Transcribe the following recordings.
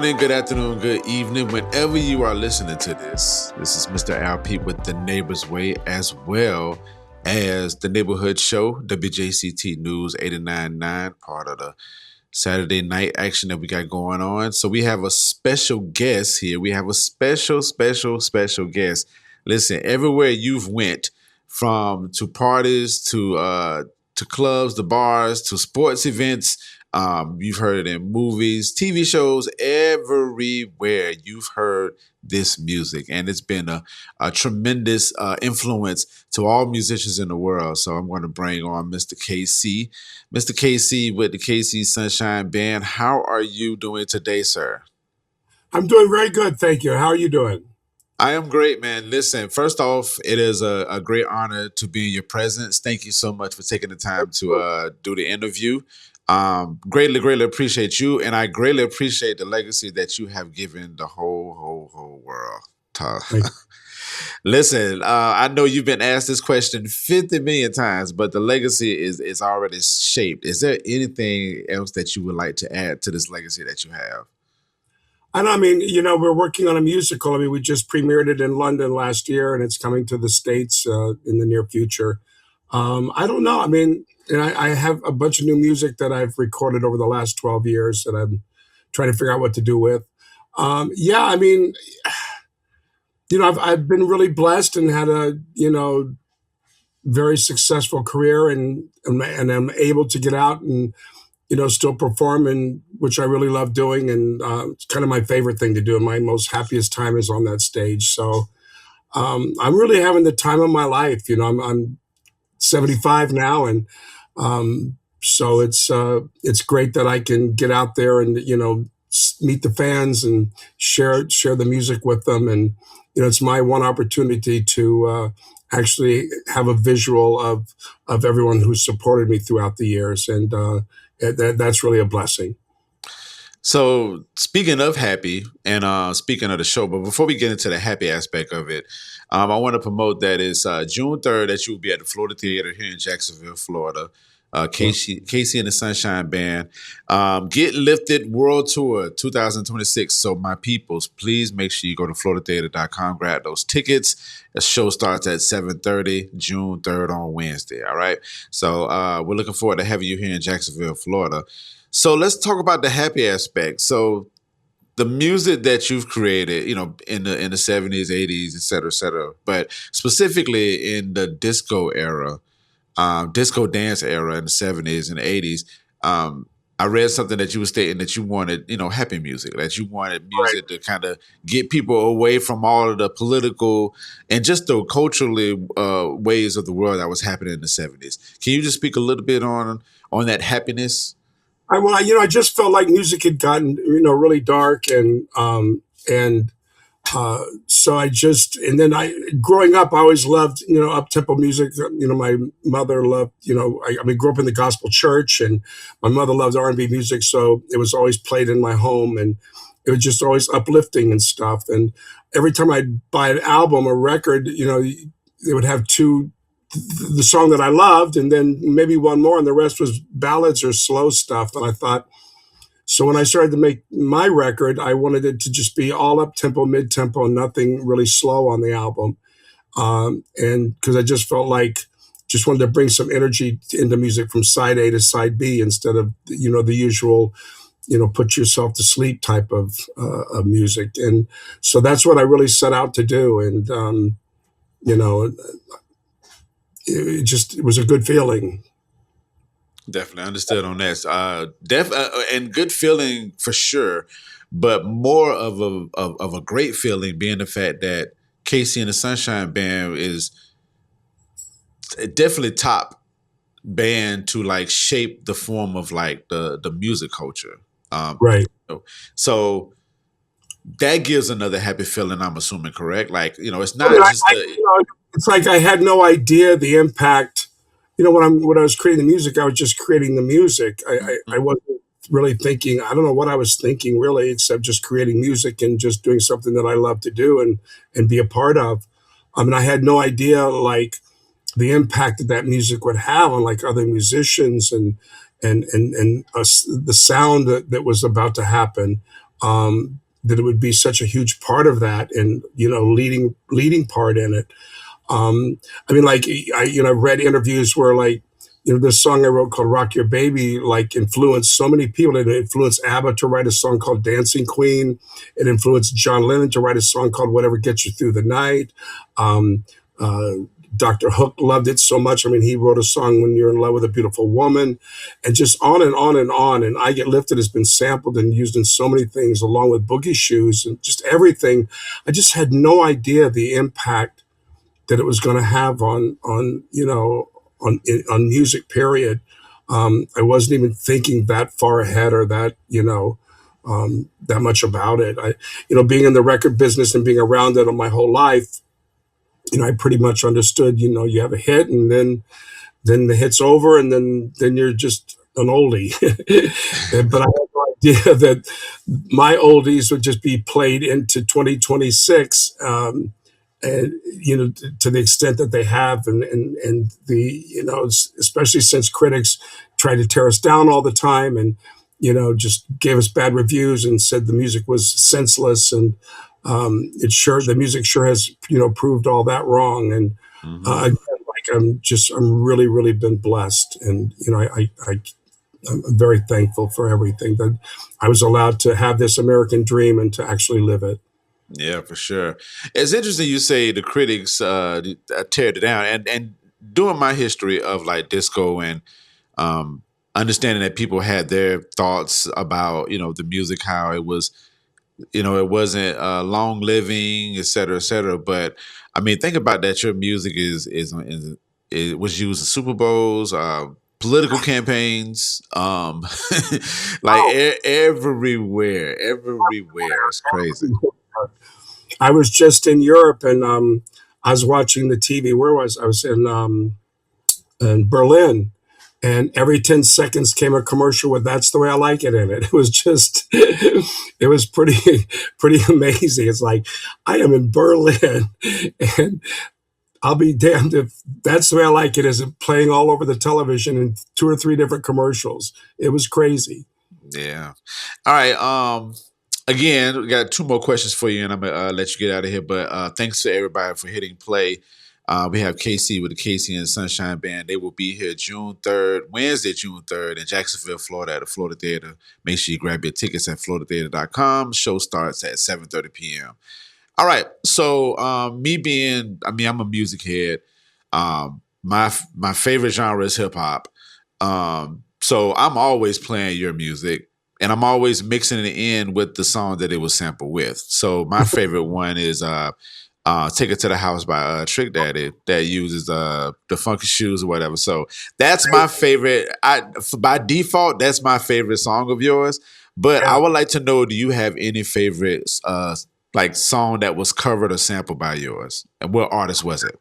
morning, good afternoon, good evening, whenever you are listening to this. This is Mr. Al Pete with The Neighbor's Way, as well as the Neighborhood Show, WJCT News 89.9, part of the Saturday night action that we got going on. So we have a special guest here. We have a special guest. Listen, everywhere you've went, from to parties to clubs, to bars, to sports events, you've heard it in movies, TV shows, everywhere you've heard this music. And it's been a tremendous influence to all musicians in the world. So I'm going to bring on Mr. KC. Mr. KC with the KC Sunshine Band. How are you doing today, sir? I'm doing very good, thank you. How are you doing? I am great, man. Listen, first off, it is a great honor to be in your presence. Thank you so much for taking the time to do the interview. Greatly appreciate you, and I greatly appreciate the legacy that you have given the whole world. Thank Listen, I know you've been asked this question 50 million times, but the legacy is already shaped. Is there anything else that you would like to add to this legacy that you have? And I mean, we're working on a musical. I mean, we just premiered it in London last year, and it's coming to the States in the near future. I don't know. I mean, and I have a bunch of new music that I've recorded over the last 12 years that I'm trying to figure out what to do with. Yeah, I mean, I've been really blessed and had a, very successful career, and I'm able to get out and still perform, and which I really love doing, and it's kind of my favorite thing to do. And my most happiest time is on that stage. So I'm really having the time of my life. I'm 75 now, and so it's great that I can get out there and meet the fans and share the music with them, and it's my one opportunity to actually have a visual of everyone who supported me throughout the years, and that's really a blessing. So speaking of happy and speaking of the show, but before we get into the happy aspect of it, I want to promote that it's June 3rd that you will be at the Florida Theater here in Jacksonville, Florida. Casey and the Sunshine Band. Get Lifted World Tour 2026. So my peoples, please make sure you go to floridatheater.com, grab those tickets. The show starts at 7:30, June 3rd on Wednesday. All right. So we're looking forward to having you here in Jacksonville, Florida. So let's talk about the happy aspect. So the music that you've created, in the 70s, 80s, et cetera, but specifically in the disco era, disco dance era in the 70s and 80s, I read something that you were stating that you wanted, happy music, that you wanted music to kind of get people away from all of the political and just the culturally ways of the world that was happening in the 70s. Can you just speak a little bit on that happiness? I just felt like music had gotten, really dark, and so growing up, I always loved, up tempo music. My mother loved, I grew up in the gospel church, and my mother loved R&B music, so it was always played in my home, and it was just always uplifting and stuff. And every time I'd buy an album or record, they would have the song that I loved, and then maybe one more, and the rest was ballads or slow stuff. And I thought, so when I started to make my record, I wanted it to just be all up tempo, mid tempo, nothing really slow on the album. And because I just felt like just wanted to bring some energy into music from side A to side B instead of the usual put yourself to sleep type of music. And so that's what I really set out to do. And it was a good feeling. Definitely understood on that. And good feeling for sure, but more of a great feeling being the fact that Casey and the Sunshine Band is definitely top band to like shape the form of like the music culture. Right. So that gives another happy feeling, I'm assuming, correct? Like, it's not it's like I had no idea the impact. When I was creating the music, I was just creating the music. I wasn't really thinking. I don't know what I was thinking really, except just creating music and just doing something that I love to do and be a part of. I mean, I had no idea like the impact that music would have on like other musicians and the sound that was about to happen. that it would be such a huge part of that, and leading part in it. I mean, like I've read interviews where like this song I wrote called "Rock Your Baby" like influenced so many people. It influenced ABBA to write a song called "Dancing Queen." It influenced John Lennon to write a song called "Whatever Gets You Through the Night." Um, uh, Dr. Hook loved it so much. I mean, he wrote a song "When You're in Love with a Beautiful Woman," and just on and on and on. And "I Get Lifted" has been sampled and used in so many things, along with "Boogie Shoes" and just everything. I just had no idea the impact that it was going to have on music. Period. I wasn't even thinking that far ahead or that much about it. Being in the record business and being around it my whole life, I pretty much understood. You have a hit, and then the hit's over, and then you're just an oldie. But I had no idea that my oldies would just be played into 2026. And to the extent that they have, and the especially since critics tried to tear us down all the time, and just gave us bad reviews and said the music was senseless, and the music sure has proved all that wrong. And Hmm. again, like I'm really really been blessed, and I'm very thankful for everything that I was allowed to have this American dream and to actually live it. Yeah, for sure. It's interesting you say the critics teared it down, and doing my history of like disco and um, understanding that people had their thoughts about the music, how it was it wasn't long living, et cetera, et cetera. But I mean, think about that. Your music is it was used in Super Bowls, political campaigns, like Oh, everywhere, everywhere. It's crazy. I was just in Europe, and I was watching the TV. Where was I? Was in Berlin, and every 10 seconds came a commercial with "That's the Way I Like It" in it. It was just, it was pretty amazing. It's like I am in Berlin, and I'll be damned if "That's the Way I Like It" isn't playing all over the television in two or three different commercials. It was crazy. Yeah. All right. Again, we got two more questions for you, and I'm gonna let you get out of here. But thanks to everybody for hitting play. We have KC with the KC and Sunshine Band. They will be here June 3rd, Wednesday, June 3rd, in Jacksonville, Florida, at the Florida Theater. Make sure you grab your tickets at floridatheater.com. Show starts at 7:30 p.m. All right. So I mean, I'm a music head. My favorite genre is hip hop. So I'm always playing your music, and I'm always mixing it in with the song that it was sampled with. So my favorite one is "Take It to the House" by Trick Daddy, that uses the Funky Shoes or whatever. So that's my favorite. By default, that's my favorite song of yours. But I Yeah, would like to know, do you have any favorites like song that was covered or sampled by yours? And what artist was it?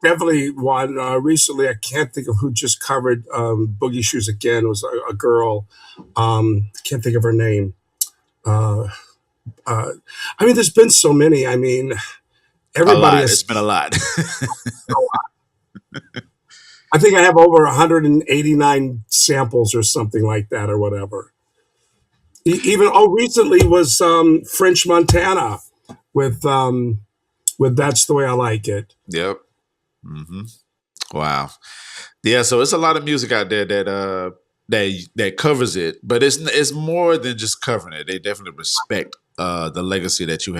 definitely one. Recently, I can't think of who just covered "Boogie Shoes" again. It was a girl. Can't think of her name. Uh, uh, I mean, there's been so many. I mean, A everybody lot. It's has. been a lot. I think I have over 189 samples or something like that, or whatever. Even recently was French Montana with "That's the Way I Like It." Yep. Hmm. Wow. Yeah, so it's a lot of music out there that covers it, but it's more than just covering it. They definitely respect the legacy that you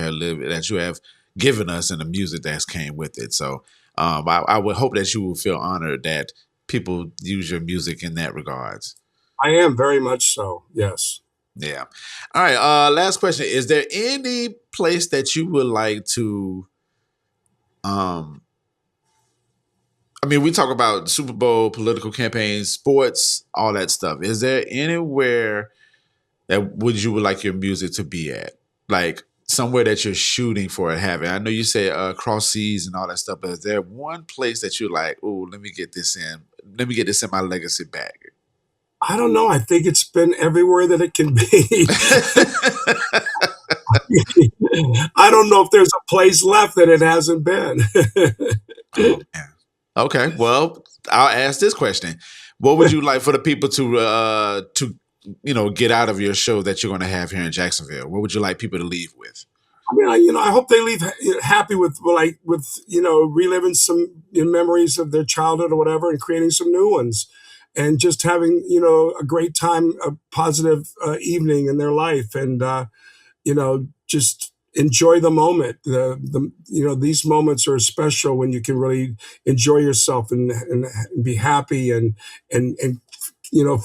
have given us, and the music that's came with it. So I would hope that you will feel honored that people use your music in that regards. I am very much so. Yes. Yeah. All right. Last question: is there any place that you would like to um I mean, we talk about Super Bowl, political campaigns, sports, all that stuff. Is there anywhere that you would like your music to be at? Like somewhere that you're shooting for it having. I know you say cross seas and all that stuff, but is there one place that you're like, oh, let me get this in. Let me get this in my legacy bag. I don't know. I think it's been everywhere that it can be. I don't know if there's a place left that it hasn't been. Oh man. Okay. Well, I'll ask this question. What would you like for the people to get out of your show that you're going to have here in Jacksonville? What would you like people to leave with? I mean, I hope they leave happy with like with reliving some memories of their childhood or whatever, and creating some new ones, and just having a great time, a positive evening in their life, and just enjoy the moment. These moments are special when you can really enjoy yourself and be happy and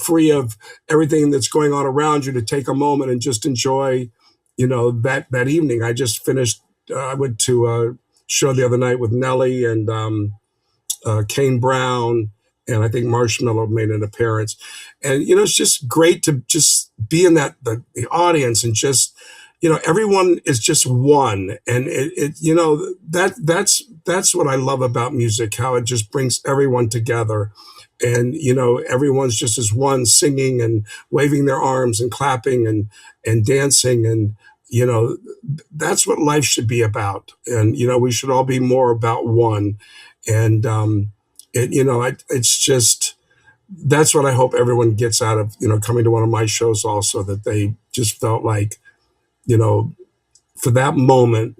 free of everything that's going on around you, to take a moment and just enjoy that evening. I just finished. I went to a show the other night with Nelly and Kane Brown, and I think Marshmallow made an appearance. And it's just great to just be in the audience, and just everyone is just one, and that's what I love about music, how it just brings everyone together. And everyone's just as one, singing and waving their arms and clapping and dancing, and you know that's what life should be about. And we should all be more about one. And it's just, that's what I hope everyone gets out of coming to one of my shows also, that they just felt like, you know for that moment,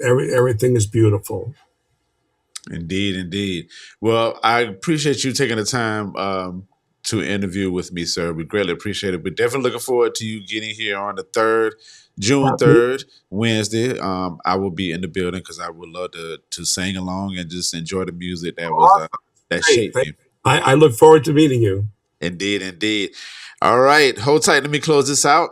everything is beautiful. Indeed, indeed. Well, I appreciate you taking the time to interview with me, sir. We greatly appreciate it. We're definitely looking forward to you getting here on the 3rd, June Uh, 3rd, Wednesday. I will be in the building because I would love to sing along and just enjoy the music that Great. shaped me. I look forward to meeting you. Indeed, indeed. All right, hold tight. Let me close this out.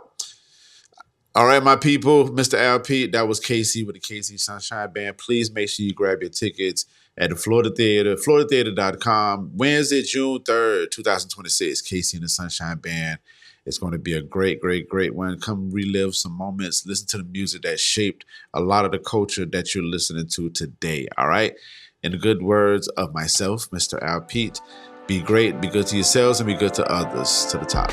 All right, my people, Mr. LP, that was Casey with the KC Sunshine Band. Please make sure you grab your tickets at the Florida Theater, floridatheater.com. Wednesday, June 3rd, 2026, Casey and the Sunshine Band. It's going to be a great, great, great one. Come relive some moments. Listen to the music that shaped a lot of the culture that you're listening to today. All right? In the good words of myself, Mr. Al Pete, be great, be good to yourselves, and be good to others. To the top.